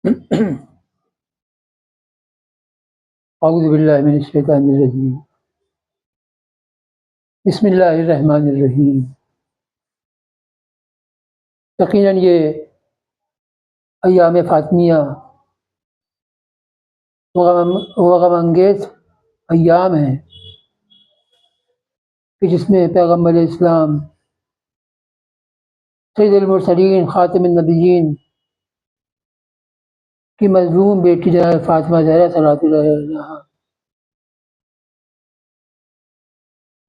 اعوذ باللہ من الشیطان الرجیم بسم اللہ الرحمن الرحیم۔ یقیناً یہ ایام فاطمیہ غم انگیز ایام ہیں کہ جس میں پیغمبر علیہ السلام سید المرسلین خاتم النبیین کی مظلوم بیٹی جناب فاطمہ زہرا صلوات اللہ علیہا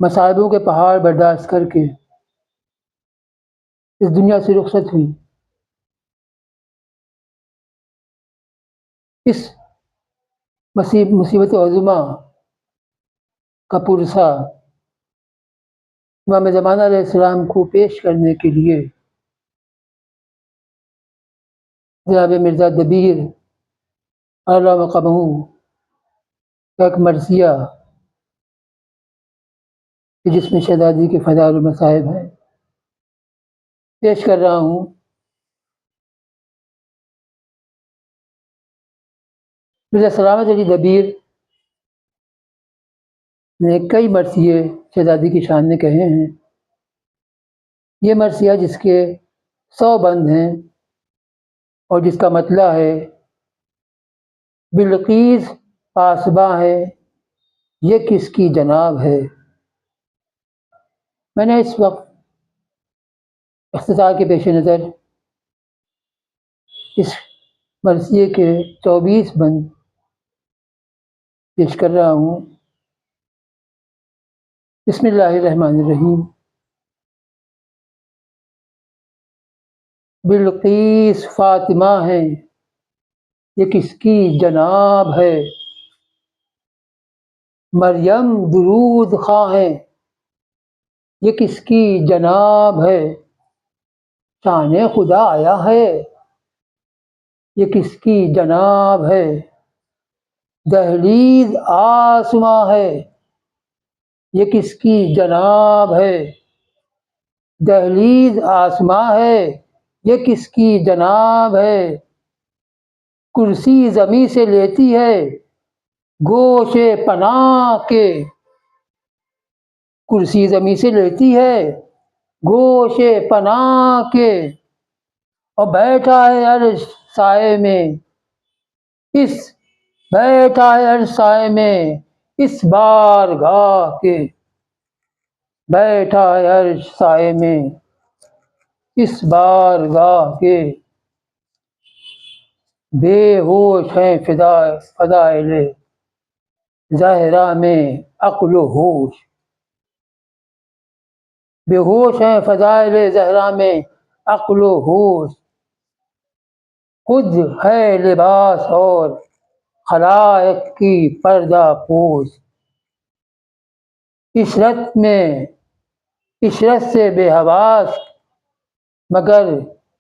مصائبوں کے پہاڑ برداشت کر کے اس دنیا سے رخصت ہوئی۔ اس مصیبت عظمیٰ کا پرسہ امام زمانہ علیہ السلام کو پیش کرنے کے لیے جناب مرزا دبیر اللہ مقامہ کا ایک مرثیہ جس میں شہزادی کے فضائل و مصائب ہیں پیش کر رہا ہوں۔ مرزا سلامت علی دبیر نے کئی مرثیے شہزادی کی شان میں کہے ہیں۔ یہ مرثیہ جس کے 100 بند ہیں اور جس کا مطلع ہے بلقیس پاسباں ہے یہ کس کی جناب ہے۔ میں نے اس وقت اختصار کے پیش نظر اس مرثیے کے 24 بند پیش کر رہا ہوں۔ بسم اللہ الرحمن الرحیم۔ بلقیس فاطمہ ہے یہ کس کی جناب ہے، مریم درود خواں ہے یہ کس کی جناب ہے، شان خدا آیا ہے یہ کس کی جناب ہے، دہلیز آسماں ہے یہ کس کی جناب ہے، دہلیز آسماں ہے یہ کس کی جناب ہے، کرسی زمیں سے لیتی ہے گوش پناہ کے، کرسی زمیں سے لیتی ہے گوش پناہ کے، اور بیٹھا ہے عرش سائے میں بیٹھا ہے عرش سائے میں اس بارگاہ کے، بیٹھا ہے عرش سائے میں اس بارگاہ کے، بے ہوش ہیں فضائل زہرا میں عقل و ہوش، بے ہوش ہیں فضائل زہرا میں عقل و ہوش، خود ہے لباس اور خلائق کی پردہ پوش، عشرت سے بے حواس مگر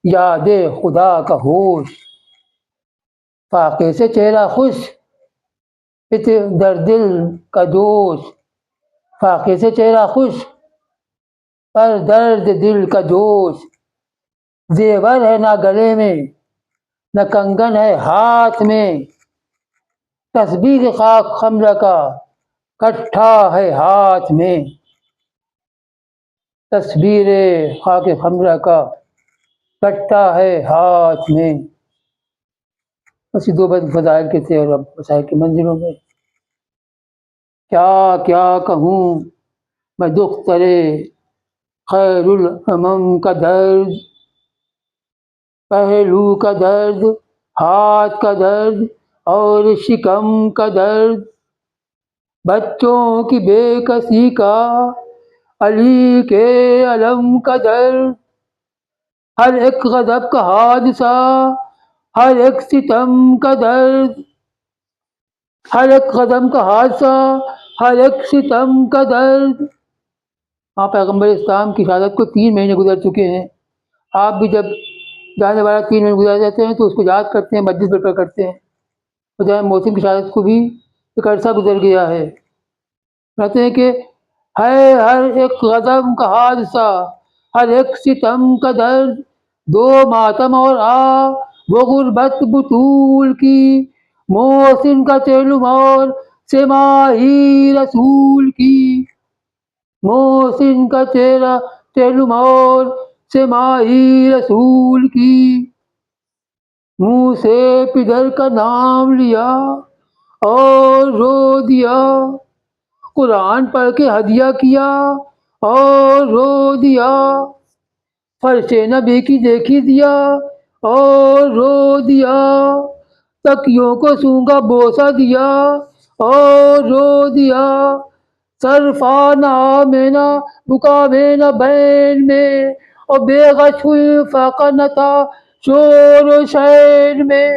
یاد خدا کا ہوش، فاقے سے چہرہ خوش در دل کا جوش، فاقے سے چہرہ خوش پر درد دل کا جوش، زیور ہے نہ گلے میں نہ کنگن ہے ہاتھ میں، تسبیح خاک خمر کا کٹھا ہے ہاتھ میں، تصویر خاک خمر کا کٹھا ہے ہاتھ میں۔ بس یہ 2 بند فضائل کے تھے اور اب مسائل کی منزلوں میں کیا کہوں میں دختر خیر الامم کا درد، پہلو کا درد ہاتھ کا درد اور شکم کا درد، بچوں کی بے کسی کا علی کے علم کا درد، ہر ایک غضب کا حادثہ ہر ایک ستم کا درد، ہر ایک قدم کا حادثہ ہر ایک ستم کا درد۔ ہاں، پیغمبر اسلام کی شہادت کو 3 مہینے گزر چکے ہیں۔ آپ بھی جب جانے والا 3 مہینے گزر جاتے ہیں تو اس کو یاد کرتے ہیں، مجلس بیٹھ کر کرتے ہیں، اور جناب محسن کی شہادت کو بھی ایک عرصہ گزر گیا ہے۔ کہتے ہیں کہ ہے ہر ایک غضب کا حادثہ ہر ایک ستم کا درد، 2 ماتم اور وہ غربت بطول کی، محسن کا چیلمور سے ماہی رسول کی، محسن کا چہرہ چیلمور سے ماہی رسول کی، منہ سے پدر کا نام لیا اور رو دیا، قرآن پڑھ کے ہدیہ کیا اور رو دیا، فرش نبی کی دیکھی دیا اور رو دیا، تکیوں کو سونگا بوسہ دیا اور رو دیا، سرفانہ میں نہ بکا میں نہ بین میں، اور بے غش ہوئی فاقہ نہ تھا شور و شین میں،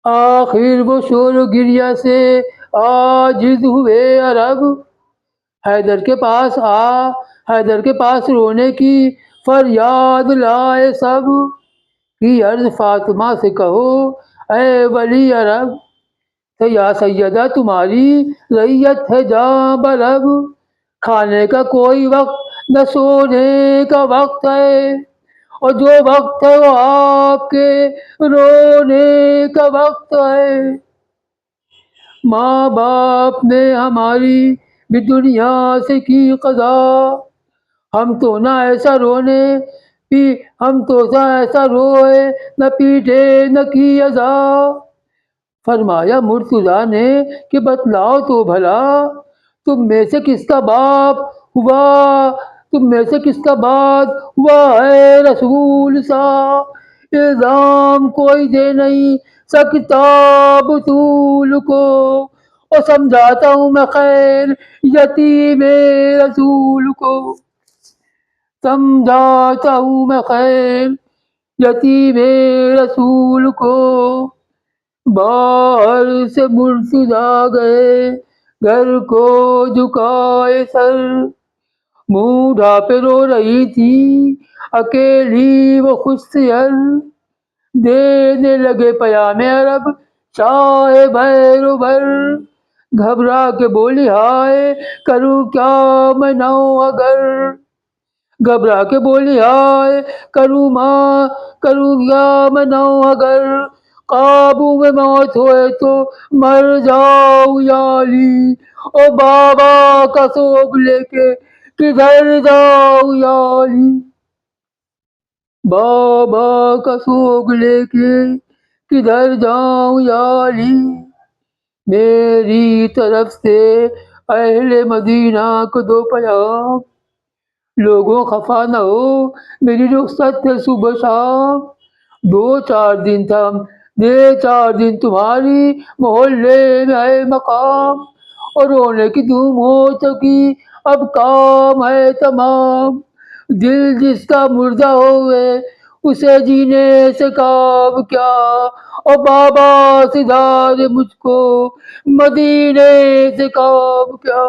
آخر وہ شور و گریہ سے عاجز ہوئے عرب، حیدر کے پاس رونے کی فریاد لائے سب، کی عرض فاطمہ سے کہو اے ولی عرب، یا سیدہ تمہاری رعیت ہے جاں بلب، کھانے کا کوئی وقت نہ سونے کا وقت ہے، اور جو وقت ہے وہ آپ کے رونے کا وقت ہے، ماں باپ نے ہماری بھی دنیا سے کی قضا، ہم تو نہ ایسا روئے نہ پیٹے نہ کی اذا، فرمایا مرتضیٰ نے کہ بتلاؤ تو بھلا، تم میں سے کس کا باپ ہوا ہے رسول سا، الزام کوئی دے نہیں سکتا بطول کو، اور سمجھاتا ہوں میں خیر یتیم رسول کو، سمجھاتا ہوں میں خیر یتیم رسول کو، باہر سے مرتضیٰ گئے گھر کو جھکائے سر، منہ ڈھانپے رو رہی تھی اکیلی وہ خوش سیر، دینے لگے پیام عرب شاہ بحر و بر، گھبرا کے بولی ہائے کروں کیا میں نو اگر، گھبرا کے بولی ہائے کروں کیا میں نو اگر، قابو میں موت ہوئے تو مر جاؤ یا علی، او بابا کا سوگ لے کے کدھر جاؤ یا علی، بابا کا سوگ لے کے کدھر جاؤں یا علی، میری طرف سے اہل مدینہ کو دو پیام، لوگوں خفا نہ ہو میری رخصت ہے صبح شام، دو چار دن تمہاری محلے میں ہے مقام، اور رونے کی دھوم ہو چکی اب کام ہے تمام، دل جس کا مردہ ہوئے اسے جینے سے کام کیا، اور بابا سدھارے مجھ کو مدینے سے کام کیا،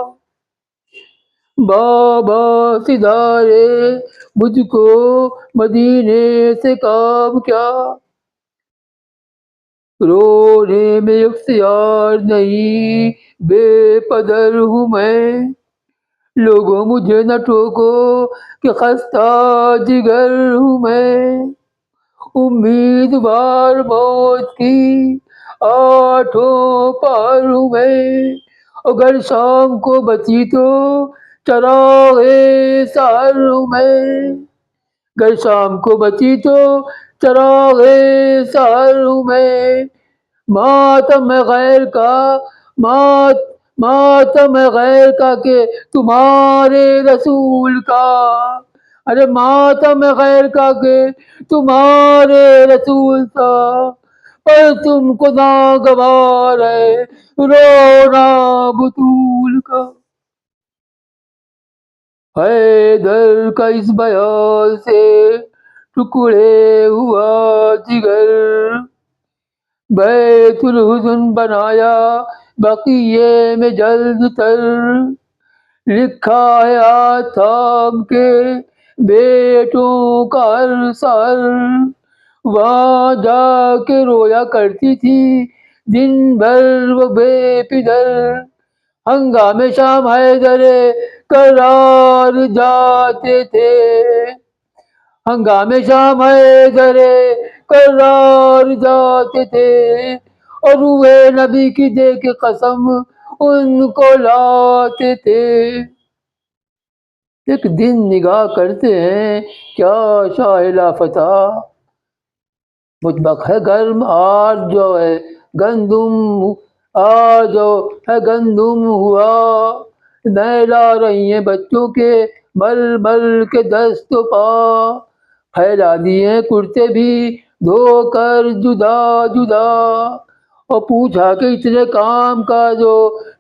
بابا سدھارے مجھ کو مدینے سے کام کیا، رونے میں اختیار نہیں بے پدر ہوں میں، لوگوں مجھے نہ ٹوکو کہ خستہ جگر ہوں میں، امیدوار موت کی آٹھوں پار ہوں میں، اگر شام کو بچی تو چراغ سحر ہوں میں، گر شام کو بچی تو چراغ سحر ہوں میں، ماتم غیر کا کہ تمہارے رسول کا، ارے ماتم غیر کا کہ تمہارے رسول کا، پر تم کو ناگوار ہے رونا بطول کا، حیدر کا اس بیان سے ٹکڑے ہوا جگر، بیت الحزن بنایا بقیے میں جلد تر، لکھا ہے ہاتھ تھام کے بیٹوں کا ہر سر، وہاں جا کے رویا کرتی تھی دن بھر وہ بے پدر، ہنگامے شام حیدر کرار جاتے تھے، ہنگامے شام حیدر کرار جاتے تھے اور روئے نبی کی دے کے قسم ان کو لاتے تھے. ایک دن نگاہ کرتے ہیں کیا شاہ لافتہ، مطبخ ہے گرم آج جو ہے گندم، آج جو ہے گندم ہوا، نہلا رہی ہیں بچوں کے مل مل کے دست و پا، پھیلا دیے کرتے بھی دھو کر جدا جدا، اور پوچھا کہ اتنے کام کا جو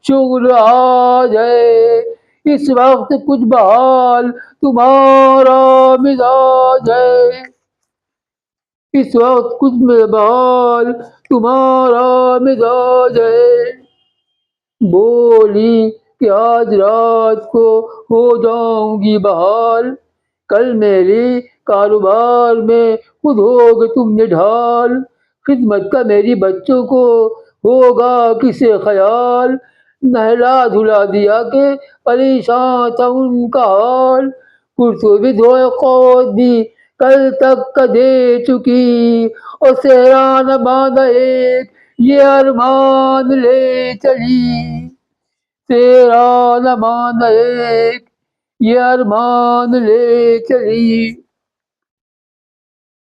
شغل آج ہے، اس وقت کچھ بحال تمہارا مزاج ہے، اس وقت کچھ بحال تمہارا مزاج ہے. بولی کہ آج رات کو ہو جاؤں گی بحال، کل میری کاروبار میں خود ہوگے تم نے ڈھال، خدمت کا میری بچوں کو ہوگا کسے خیال، نہلا دھلا دیا کہ پریشان تھا ان کا حال، پرسوں بھی دھوئے قوت بھی کل تک کا دے چکی، اور سہرا نہ باندھا ایک یہ ارمان لے چلی، سہرا نہ باندھا ایک یہ ارمان لے چلی.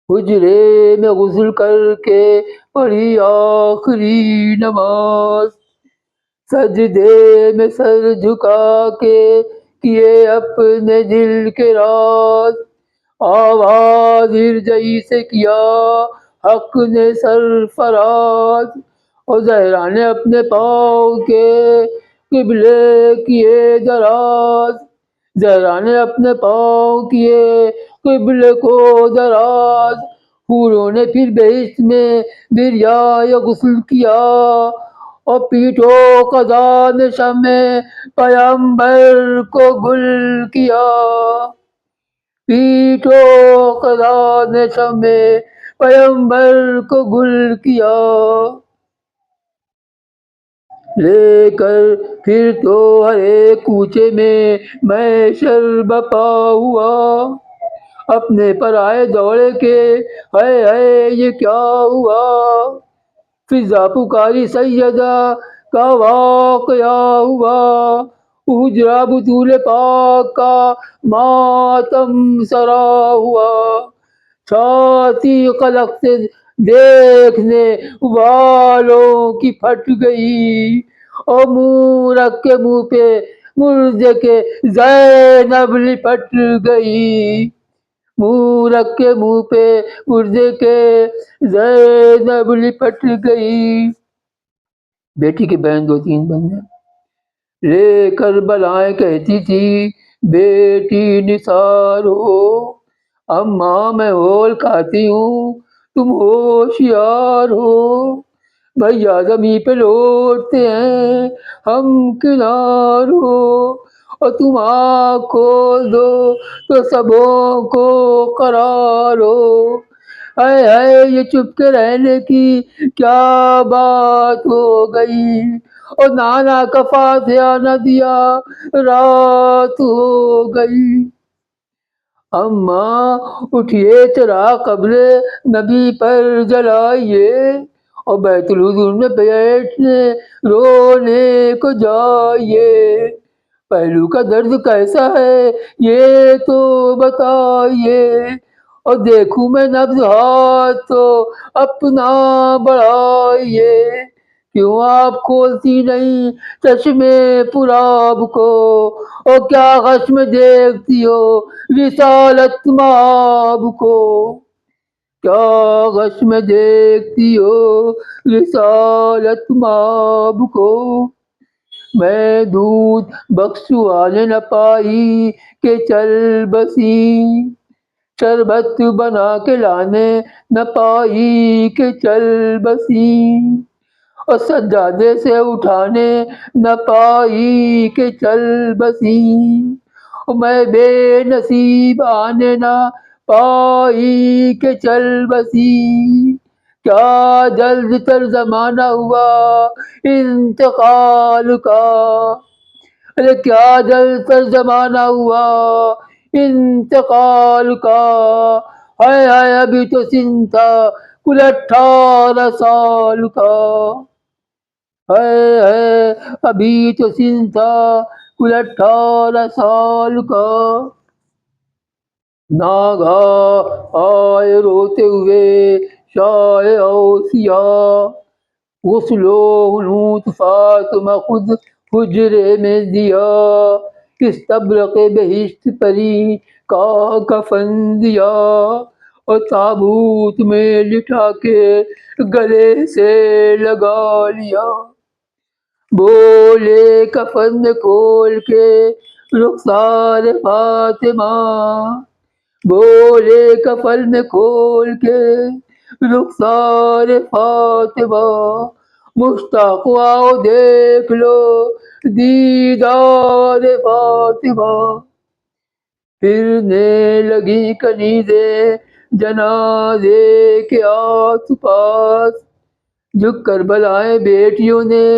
حجرے میں غسل کر کے پڑھی آخری نماز، سجدے میں سر جھکا کے کیے اپنے دل کے راز، آواز ارجعی سے کیا حق نے سرفراز، اور زہرا نے اپنے پاؤں کے قبلے کیے دراز، زہرا نے اپنے پاؤں کیے قبلے کو دراز، حوروں نے پھر بہشت میں دریائے غسل کیا، اور پیٹو قضا نے شمع پیمبر کو گل کیا، پیٹو قضا نے شمع پیمبر کو گل کیا. لے کر پھر تو ہر ایک کوچے میں محشر بپا ہوا، اپنے پر آئے دوڑے کے ہے یہ کیا ہوا، فضا پکاری سیدہ کا واقعہ ہوا، حجرہ بطول پاک کا ماتم سرا ہوا، چھاتی قلق سے دیکھنے والوں کی پھٹ گئی، اور منہ رکھ کے منہ پہ مردے کے زینب لپٹ گئی، منہ رکھ کے منہ پہ مردے کے زینب لپٹ گئی. بیٹی کی بہن 2-3 بہنیں لے کر بلائیں کہتی تھی بیٹی نثار ہو، اماں میں ہول کھاتی ہوں تم ہوشیار ہو، بھیا زمیں پہ لوٹتے ہیں ہم کنار ہو، اور تم آنکھ کھول دو تو سبوں کو قرار ہو، ہے یہ چپ کے رہنے کی کیا بات ہو گئی، اور نانا کا فاتحہ نہ دیا رات ہو گئی. اماں اٹھیے چراغ قبر نبی پر جلائیے، اور بیت الحضور میں بیٹھنے رونے کو جائیے، پہلو کا درد کیسا ہے یہ تو بتائیے، اور دیکھوں میں نبض ہاتھ تو اپنا بڑھائیے، کیوں آپ کھولتی نہیں چشمے پراب کو، اور کیا غش میں دیکھتی ہو رسالت مآب کو، کیا غش میں دیکھتی ہو رسالت مآب کو. میں دودھ بخشوانے نہ پائی کہ چل بسی، شربت بنا کے لانے نہ پائی کہ چل بسی، اور سجادے سے اٹھانے نہ پائی کہ چل بسی، میں بے نصیب آنے نہ پائی کہ چل بسی، کیا جلد تر زمانہ ہوا انتقال کا، ارے کیا جلد تر زمانہ ہوا انتقال کا، ہے ابھی تو سن تھا کل 18 سال کا، ہے ابھی تو سن تھا کل 18 سال کا، ناگا آئے روتے ہوئے شاہ اوسیا، غسل و حنوط فاطمہ خود حجرے میں دیا، استبرق بہشت پری کا کفن دیا، اور تابوت میں لٹا کے گلے سے لگا لیا، بولے کفن میں کھول کے رخسار فاطمہ، بولے کفن میں کھول کے رخسار فاطمہ، مشتاق آؤ دیکھ لو دیدار فاطمہ، پھرنے لگی کنیزیں جنازے کے آس پاس، جو کربلائے بیٹیوں نے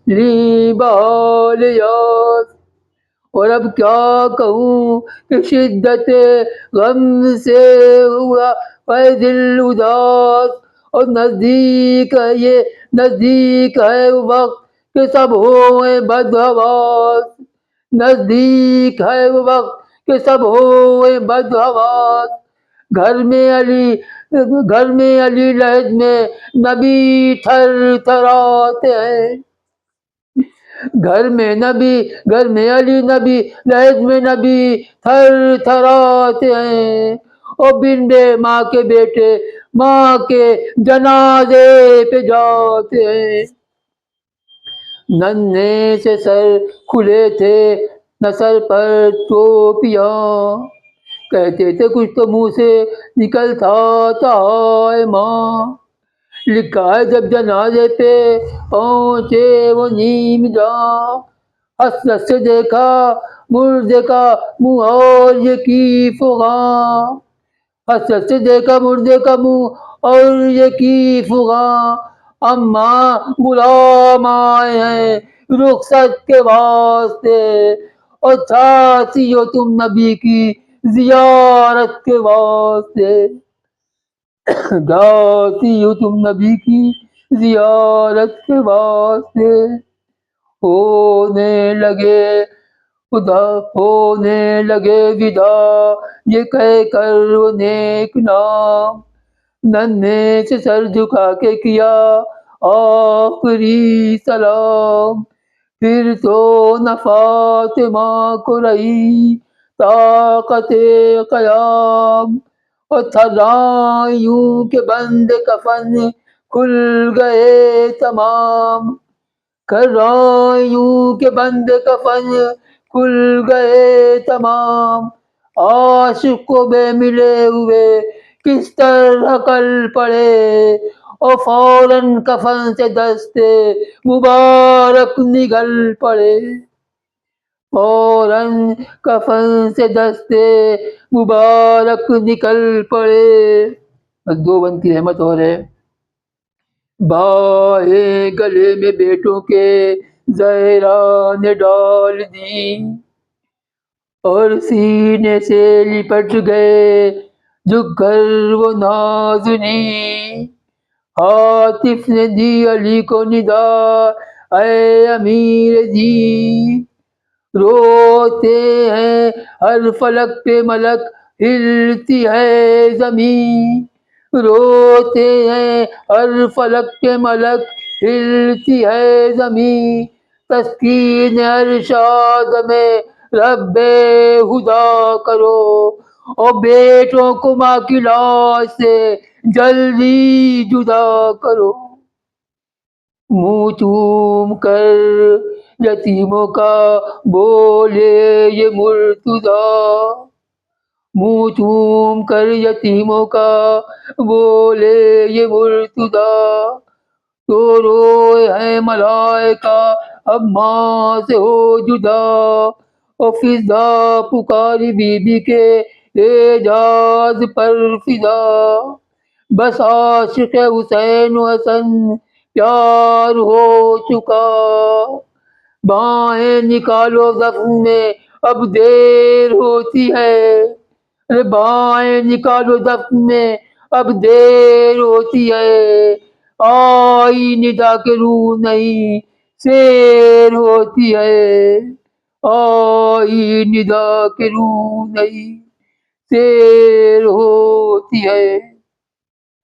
لی بحال یاس، اور اب کیا کہوں کہ شدت غم سے ہوا پہ دل اداس، اور نزدیک ہے وہ وقت کہ سب ہوئے بدحواس، نزدیک ہے وہ وقت کہ سب ہوئے بدحواس، گھر میں علی لہج میں نبی تھر تھراتے ہیں، گھر میں علی نبی لہج میں نبی تھر تھراتے ہیں، اور بن بے ماں کے بیٹے ماں کے جنازے پہ جاتے ہیں، ننھے سے سر کھلے تھے نہ سر پر ٹوپیاں، کہتے تھے کچھ تو منہ سے نکلتا تھا ہائے ماں، لکھا ہے جب جنازے پہ پہنچے وہ نیم جاں، حسرت سے دیکھا مردے کا منہ اور یہ کی فغاں، حسرت سے دیکھا مردے کا منہ اور یہ کی فغاں، اماں غلام آئے ہیں رخصت کے واسطے، اور جاتی ہو تم نبی کی زیارت کے واسطے، جاتی ہو تم نبی کی زیارت کے واسطے، ہونے لگے ودا یہ کہہ کر وہ نیک نام، ننھے سے سر جھکا کے کیا آخری سلام، پھر تو نہ فاطمہ کو رہی طاقت قیام، اور تھرائیں یوں کہ بند کفن کھل گئے تمام، تھرائیں یوں کہ بند کفن کھل گئے تمام، عاشق کو بے ملے ہوئے کس طرح کل پڑے، اور فوراً کفن سے دستے مبارک نگل پڑے، فوراً کفن سے دستے مبارک نکل پڑے۔ بس 2 بند کی رحمت اور ہے۔ باہیں گلے میں بیٹوں کے زہرا نے ڈال دی، اور سینے سے لپٹ گئے جھک کر وہ نازنیں، عاطف نے دی علی کو ندا اے امیر جی، روتے ہیں ہر فلک پہ ملک ہلتی ہے زمین، روتے ہیں ہر فلک پہ ملک ہلتی ہے زمین، تسکین ارشاد میں رب خدا کرو، اور بیٹوں کو ماں کی لاش سے جلدی جدا کرو، منہ چوم کر یتیموں کا بولے یہ مرتضیٰ، منہ چوم کر یتیموں کا بولے یہ مرتضیٰ، تو روئے ہیں ملائکہ اب ماں سے ہو جدا، اور فضا پکاری بی بی کے اعجاز پر فضا، بس عاشق حسین و حسن پیار ہو چکا، باہیں نکالو زخم میں اب دیر ہوتی ہے، ارے بائیں نکالو دفن میں اب دیر ہوتی ہے، آئی ندا کے روح نہیں سیر ہوتی ہے، آئی ندا کے روح نہیں سیر ہوتی ہے،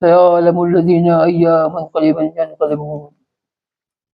سيعلم الذين أيام قريبا ينقلبون